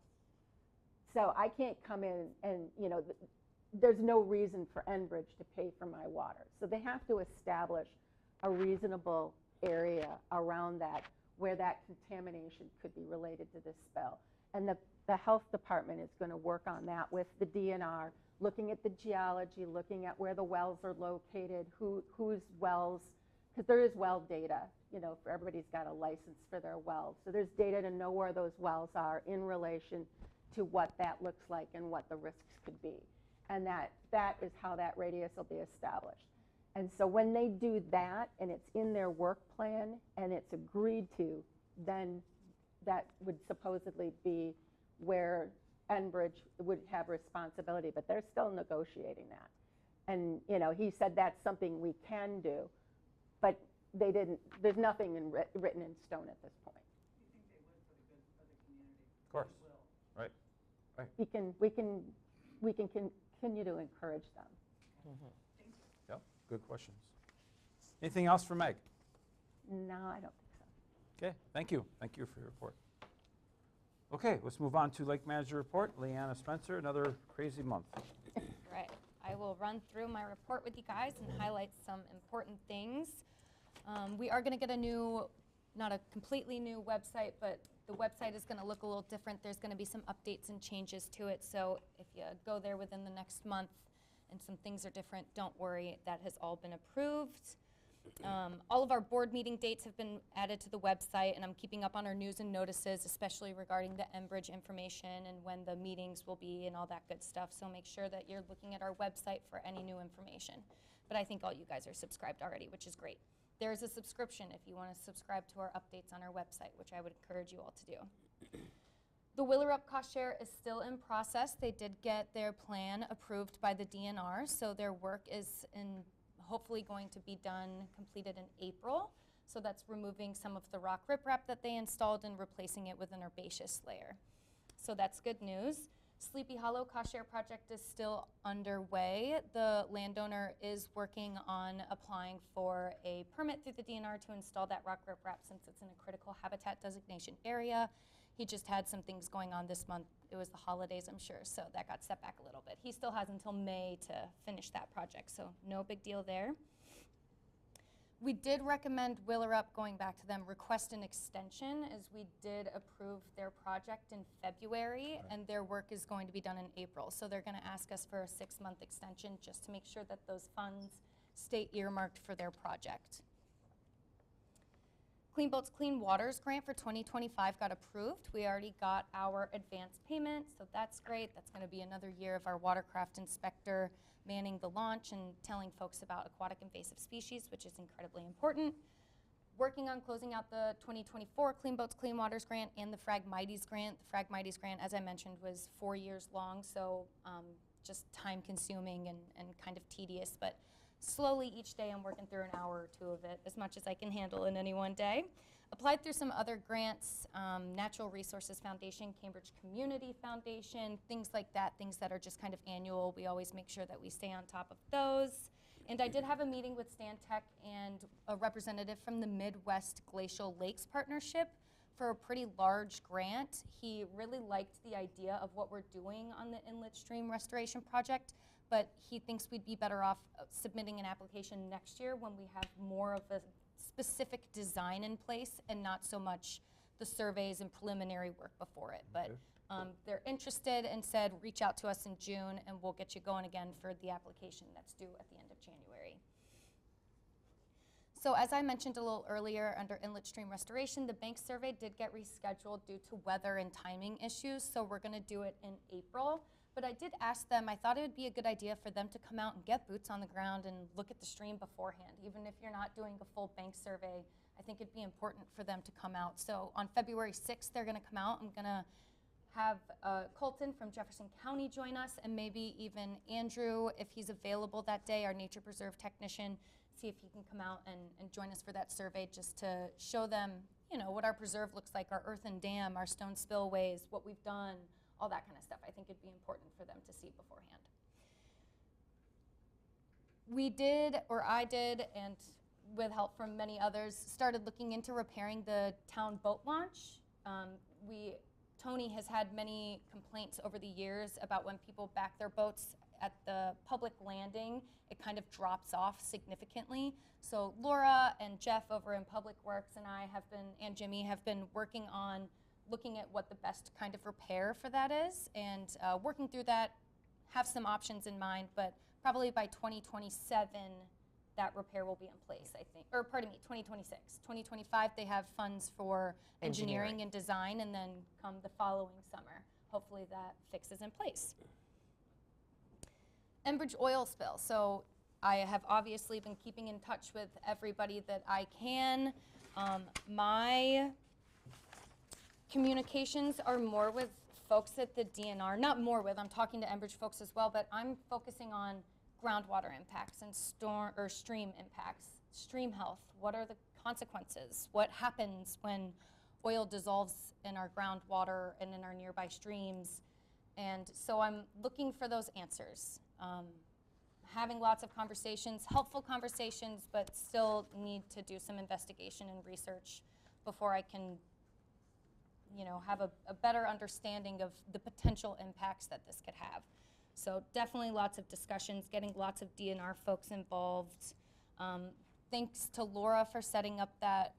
So I can't come in and, there's no reason for Enbridge to pay for my water. So they have to establish a reasonable area around that where that contamination could be related to this spill. And the health department is going to work on that with the DNR, looking at the geology, looking at where the wells are located, whose wells, because there is well data, for everybody's got a license for their wells. So there's data to know where those wells are in relation to what that looks like and what the risks could be. And that is how that radius will be established. And so when they do that and it's in their work plan and it's agreed to, then that would supposedly be where Enbridge would have responsibility, but they're still negotiating that. And, he said that's something we can do, but they didn't, there's nothing written in stone at this point. Do you think they would for the good for the community? Of course. They will. Right. We can continue to encourage them. Yep, good questions. Anything else for Meg? No, I don't think so. Okay, thank you. Thank you for your report. Okay, let's move on to Lake Manager Report. Leanna Spencer, another crazy month. Right. I will run through my report with you guys and highlight some important things. We are going to get a new, not a completely new website, but the website is going to look a little different. There's going to be some updates and changes to it. So if you go there within the next month and some things are different, don't worry. That has all been approved. All of our board meeting dates have been added to the website, and I'm keeping up on our news and notices, especially regarding the Enbridge information and when the meetings will be and all that good stuff. So make sure that you're looking at our website for any new information. But I think all you guys are subscribed already, which is great. There's a subscription if you want to subscribe to our updates on our website, which I would encourage you all to do. The Willerup cost share is still in process. They did get their plan approved by the DNR, so their work is hopefully going to be completed in April. So that's removing some of the rock riprap that they installed and replacing it with an herbaceous layer. So that's good news. Sleepy Hollow cost share project is still underway. The landowner is working on applying for a permit through the DNR to install that rock riprap since it's in a critical habitat designation area. He just had some things going on this month. It was the holidays, I'm sure, so that got set back a little bit. He still has until May to finish that project, so no big deal there. We did recommend Willerup, going back to them, request an extension, as we did approve their project in February, and their work is going to be done in April. So they're going to ask us for a 6-month extension just to make sure that those funds stay earmarked for their project. Clean Boats, Clean Waters grant for 2025 got approved. We already got our advance payment, so that's great. That's going to be another year of our watercraft inspector manning the launch and telling folks about aquatic invasive species, which is incredibly important. Working on closing out the 2024 Clean Boats, Clean Waters grant and the Phragmites grant. The Phragmites grant, as I mentioned, was 4 years long, so just time consuming and kind of tedious, but slowly each day I'm working through an hour or two of it, as much as I can handle in any one day. Applied through some other grants, Natural Resources Foundation, Cambridge Community Foundation, things like that, things that are just kind of annual. We always make sure that we stay on top of those. And I did have a meeting with Stantec and a representative from the Midwest Glacial Lakes Partnership for a pretty large grant. He really liked the idea of what we're doing on the inlet stream restoration project, but he thinks we'd be better off submitting an application next year when we have more of a specific design in place and not so much the surveys and preliminary work before it. But Okay. they're interested and said, reach out to us in June, and we'll get you going again for the application that's due at the end of January. So as I mentioned a little earlier, under inlet stream restoration, the bank survey did get rescheduled due to weather and timing issues, so we're going to do it in April. But I did ask them, I thought it would be a good idea for them to come out and get boots on the ground and look at the stream beforehand. Even if you're not doing a full bank survey, I think it'd be important for them to come out. So on February 6th, they're going to come out. I'm going to have Colton from Jefferson County join us, and maybe even Andrew, if he's available that day, our nature preserve technician, see if he can come out and join us for that survey, just to show them, you know, what our preserve looks like, our earthen dam, our stone spillways, what we've done, all that kind of stuff. I think it'd be important for them to see beforehand. We did, or I did, and with help from many others, started looking into repairing the town boat launch. Tony has had many complaints over the years about when people back their boats at the public landing, it kind of drops off significantly. So Laura and Jeff over in Public Works and I have been, and Jimmy, have been working on looking at what the best kind of repair for that is, and working through that, have some options in mind, but probably by 2027, that repair will be in place, I think. Or pardon me, 2026. 2025, they have funds for engineering and design, and then come the following summer, hopefully that fix is in place. Enbridge oil spill. So I have obviously been keeping in touch with everybody that I can. My communications are more with folks at the DNR, not more with, I'm talking to Enbridge folks as well, but I'm focusing on groundwater impacts and stream impacts, stream health. What are the consequences? What happens when oil dissolves in our groundwater and in our nearby streams? And so I'm looking for those answers. Having lots of conversations, helpful conversations, but still need to do some investigation and research before I can, you know, have a better understanding of the potential impacts that this could have. So definitely lots of discussions, getting lots of DNR folks involved. Thanks to Laura for setting up that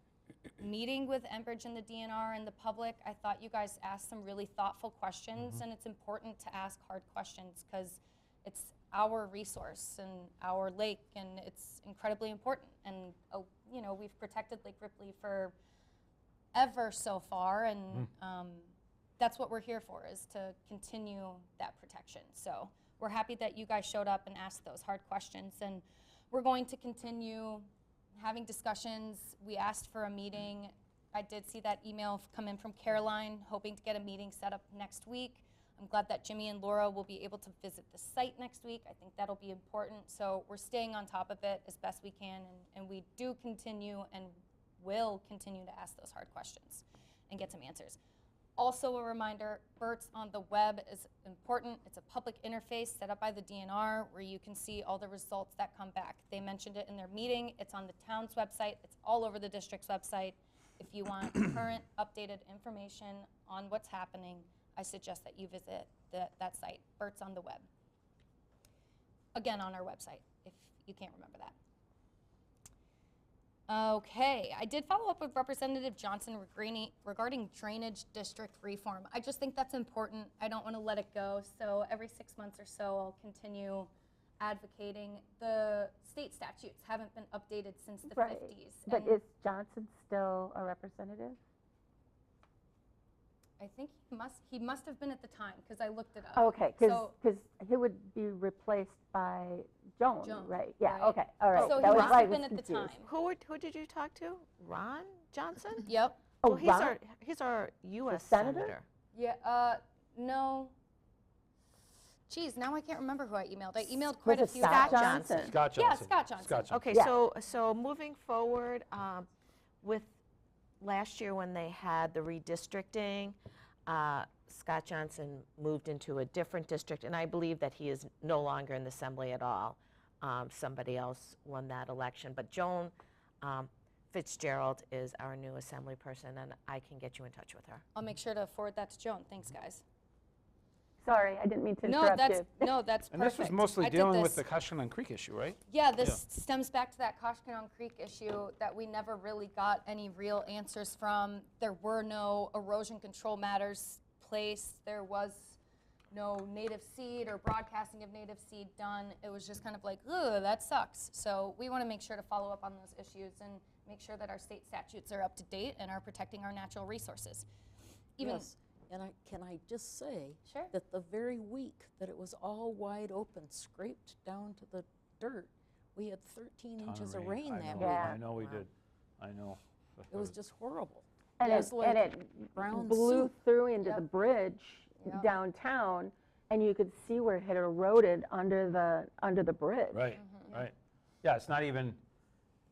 meeting with Enbridge and the DNR and the public. I thought you guys asked some really thoughtful questions, and it's important to ask hard questions because it's our resource and our lake, and it's incredibly important. And you know, we've protected Lake Ripley for ever so far, and that's what we're here for, is to continue that protection. So we're happy that you guys showed up and asked those hard questions, and we're going to continue having discussions. We asked for a meeting. I did see that email come in from Caroline, hoping to get a meeting set up next week. I'm glad that Jimmy and Laura will be able to visit the site next week. I think that'll be important. So we're staying on top of it as best we can, and we do continue and will continue to ask those hard questions and get some answers. Also a reminder, BERTS on the web is important. It's a public interface set up by the DNR where you can see all the results that come back. They mentioned it in their meeting. It's on the town's website. It's all over the district's website. If you want current, updated information on what's happening, I suggest that you visit that site, BERTS on the web. Again, on our website, if you can't remember that. Okay, I did follow up with Representative Johnson regarding drainage district reform. I just think that's important. I don't want to let it go. So every 6 months or so, I'll continue advocating. The state statutes haven't been updated since the 50s. But is Johnson still a representative? I think he must have been at the time, because I looked it up. Okay, because he would be replaced by Joan, right? Yeah, right. okay, all right. So That he was must why I have was been at the confused. time. Who did you talk to? Ron Johnson? Yep. Oh, Well, he's our U.S. senator? senator. Yeah, no. Geez, now I can't remember who I emailed. I emailed quite a Was it few. Scott folks. Johnson? Scott Yeah, Johnson. Scott Johnson. Scott Johnson. Okay, Yeah. so moving forward, with last year when they had the redistricting, Scott Johnson moved into a different district, and I believe that he is no longer in the assembly at all. Somebody else won that election, but Joan Fitzgerald is our new assembly person, and I can get you in touch with her. I'll make sure to forward that to Joan. Thanks, guys. Sorry, I didn't mean to No, interrupt that's, you. no, that's perfect. And this was mostly I did dealing with this- the Cushman Creek issue, right? Yeah, this stems back to that Koshkonong Creek issue that we never really got any real answers from. There were no erosion control matters placed. There was no native seed or broadcasting of native seed done. It was just kind of like, ugh, that sucks. So we want to make sure to follow up on those issues and make sure that our state statutes are up to date and are protecting our natural resources. Even Yes, and can I just say Sure. that the very week that it was all wide open, scraped down to the dirt, we had 13 inches of rain that week. I know we did. I know. It was just horrible. And It was like it brown blew soup. through into Yep. the bridge Yep. downtown, and you could see where it had eroded under the bridge. Right, right. Yeah, it's not even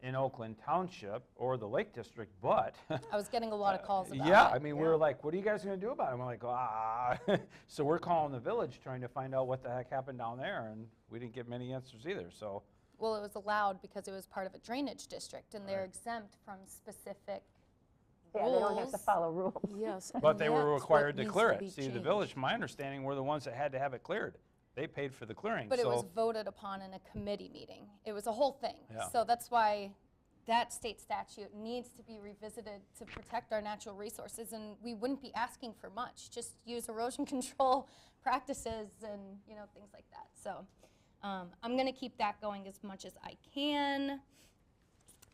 in Oakland Township or the Lake District, but. I was getting a lot of calls about Yeah, it. I mean, we were like, what are you guys gonna do about it? And we're like, ah. So we're calling the village, trying to find out what the heck happened down there, and we didn't get many answers either, so. Well, it was allowed because it was part of a drainage district, and they're Right. exempt from specific Yeah, they don't have to rules. follow rules. Yes. But and they were that's what required to needs clear be it. See, the changed. village, my understanding, were the ones that had to have it cleared. They paid for the clearing, But it was so. voted upon in a committee meeting. It was a whole thing. Yeah. So that's why that state statute needs to be revisited to protect our natural resources, and we wouldn't be asking for much. Just use erosion control practices and, you know, things like that. So I'm going to keep that going as much as I can.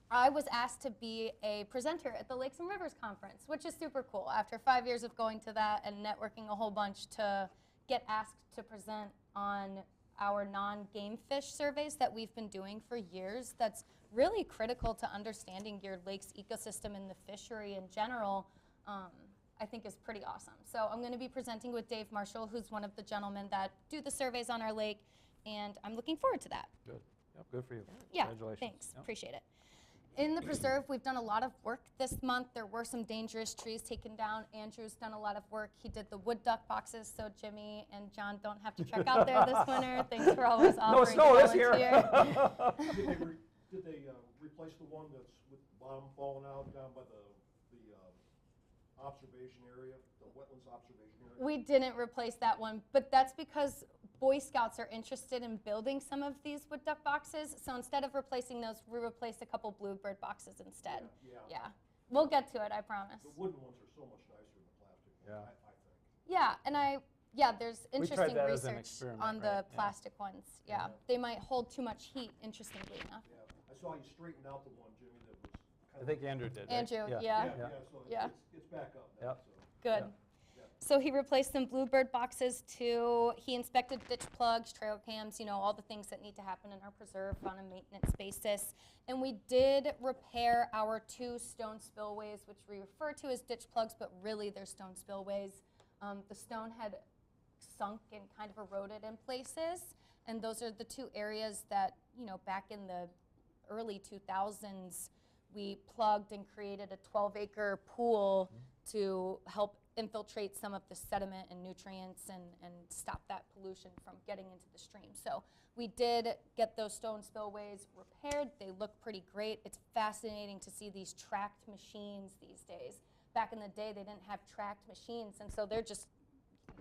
I was asked to be a presenter at the Lakes and Rivers Conference, which is super cool. After 5 years of going to that and networking a whole bunch, to get asked to present on our non-game fish surveys that we've been doing for years, that's really critical to understanding your lake's ecosystem and the fishery in general, I think is pretty awesome. So I'm going to be presenting with Dave Marshall, who's one of the gentlemen that do the surveys on our lake, and I'm looking forward to that. Good, yep, good for you. Yeah, Congratulations. thanks, Yep. appreciate it. In the preserve, we've done a lot of work this month. There were some dangerous trees taken down. Andrew's done a lot of work. He did the wood duck boxes, so Jimmy and John don't have to trek out there this winter. Thanks for always offering snow to this year. volunteer. Did they replace the one that's with the bottom falling out down by the observation area, the wetlands observation area? We didn't replace that one, but that's because Boy Scouts are interested in building some of these wood duck boxes. So instead of replacing those, we replaced a couple bluebird boxes instead. Yeah. We'll get to it, I promise. The wooden ones are so much nicer than the plastic ones, Yeah. I think. Yeah, there's We tried interesting that as an research experiment, on right? the Yeah. plastic ones. Yeah, they might hold too much heat, interestingly enough. Yeah, I saw you straighten out the one, Jimmy, that was kind I of. think Andrew did, right? Andrew, yeah. Yeah, so Yeah. it's back up now, Yep. so. Good. Yeah. So he replaced some bluebird boxes too. He inspected ditch plugs, trail cams, you know, all the things that need to happen in our preserve on a maintenance basis. And we did repair our 2 stone spillways, which we refer to as ditch plugs, but really they're stone spillways. The stone had sunk and kind of eroded in places. And those are the 2 areas that, you know, back in the early 2000s, we plugged and created a 12-acre pool to help infiltrate some of the sediment and nutrients and stop that pollution from getting into the stream. So we did get those stone spillways repaired. They look pretty great. It's fascinating to see these tracked machines these days. Back in the day, they didn't have tracked machines, and so they're just,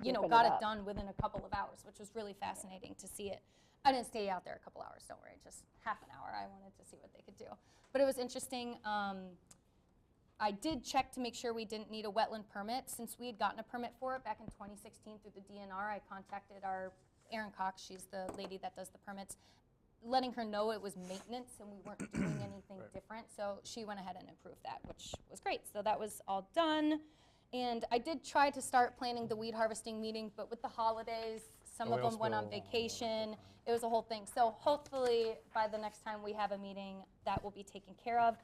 you know, Keeping got it it up. done within a couple of hours, which was really fascinating to see it. I didn't stay out there a couple hours, don't worry, just half an hour. I wanted to see what they could do. But it was interesting. I did check to make sure we didn't need a wetland permit. Since we had gotten a permit for it back in 2016 through the DNR, I contacted our Erin Cox, she's the lady that does the permits, letting her know it was maintenance and we weren't doing anything different. So she went ahead and approved that, which was great. So that was all done. And I did try to start planning the weed harvesting meeting, but with the holidays, some of Oil them went on spill. vacation. It was a whole thing. So hopefully by the next time we have a meeting, that will be taken care of.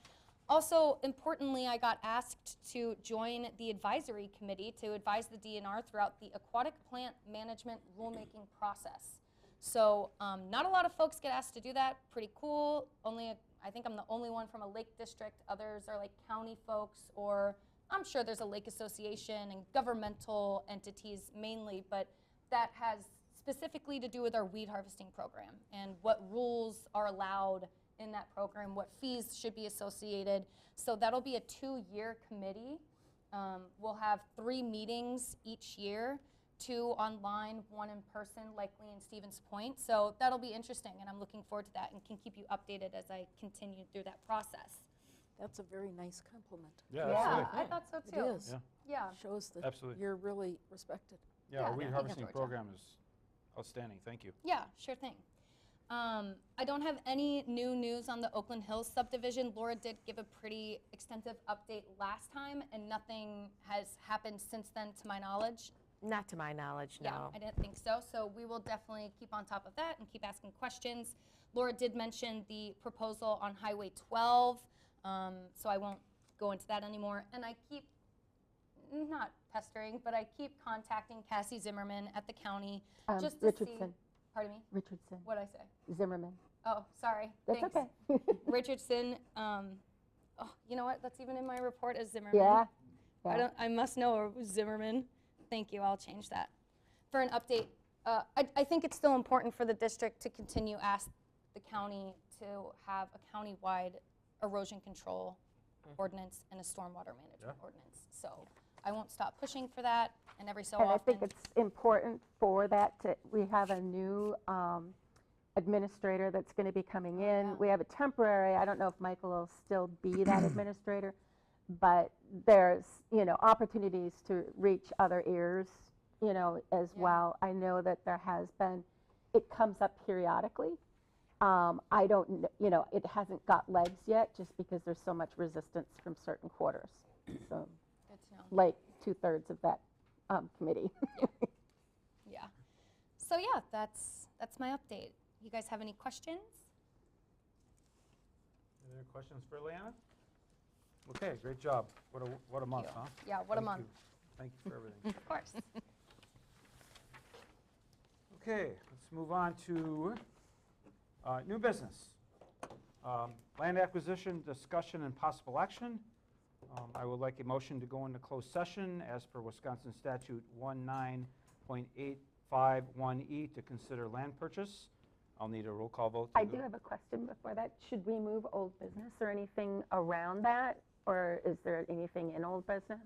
Also, importantly, I got asked to join the advisory committee to advise the DNR throughout the aquatic plant management rulemaking process. So not a lot of folks get asked to do that. Pretty cool. I think I'm the only one from a lake district. Others are like county folks, or I'm sure there's a lake association and governmental entities mainly, but that has specifically to do with our weed harvesting program and what rules are allowed in that program, what fees should be associated. So that'll be a 2-year committee. We'll have 3 meetings each year 2 online, 1 in person, likely in Stevens Point. So that'll be interesting, and I'm looking forward to that and can keep you updated as I continue through that process. That's a very nice compliment. Yeah, Yeah, absolutely. I thought so It too. is. Yeah. Shows that Absolutely. you're really respected. Yeah, our Yeah, weed thank you, harvesting Georgia. program is outstanding. Thank you. Yeah, sure thing. I don't have any new news on the Oakland Hills subdivision. Laura did give a pretty extensive update last time, and nothing has happened since then to my knowledge. Not to my knowledge, no. Yeah, I didn't think so. So we will definitely keep on top of that and keep asking questions. Laura did mention the proposal on Highway 12, so I won't go into that anymore. And I keep, not pestering, but I keep contacting Cassie Zimmerman at the county just to see. Richardson. Pardon me? Richardson. What'd I say? Zimmerman. Oh, sorry. That's Thanks. okay. Richardson. Oh, you know what? That's even in my report as Zimmerman. Yeah. I must know it was Zimmerman. Thank you. I'll change that. For an update, I think it's still important for the district to continue ask the county to have a county-wide erosion control ordinance and a stormwater management ordinance. So I won't stop pushing for that, and every so And I often. think it's important for that we have a new administrator that's going to be coming in. yeah. We have a temporary, I don't know if Michael will still be that administrator, but there's, opportunities to reach other ears, as Yeah. well. I know that there has been, it comes up periodically. I don't, it hasn't got legs yet just because there's so much resistance from certain quarters. So, Good to know. like 2/3 of that committee. Yeah. So yeah, that's my update. You guys have any questions? Any other questions for Leanna? Okay, great job. What a month, you. huh? Yeah, what a Thank month. you. Thank you for everything. Of course. Okay, let's move on to new business. Land acquisition, discussion, and possible action. I would like a motion to go into closed session as per Wisconsin Statute 19.851E to consider land purchase. I'll need a roll call vote. I do have a question before that. Should we move old business or anything around that? Or is there anything in old business?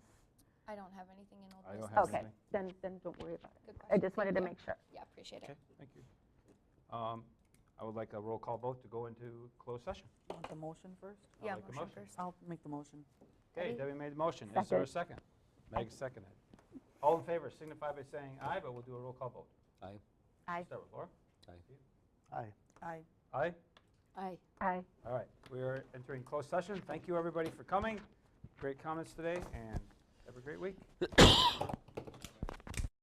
I don't have anything in old I don't business. have Okay, anything. then don't worry about Good it. I question. just wanted to Thank make sure. you. Yeah, appreciate it. Okay, thank you. I would like a roll call vote to go into closed session. Want the motion first? I'll Yeah, make a motion motion. first. I'll make the motion. Okay, Debbie? Debbie made the motion. Is there a second? Meg seconded. All in favor signify by saying aye, but we'll do a roll call vote. Aye. Aye. Start with Laura. Aye. Aye. Aye? Aye. Aye. All right, we are entering closed session. Thank you, everybody, for coming. Great comments today, and have a great week.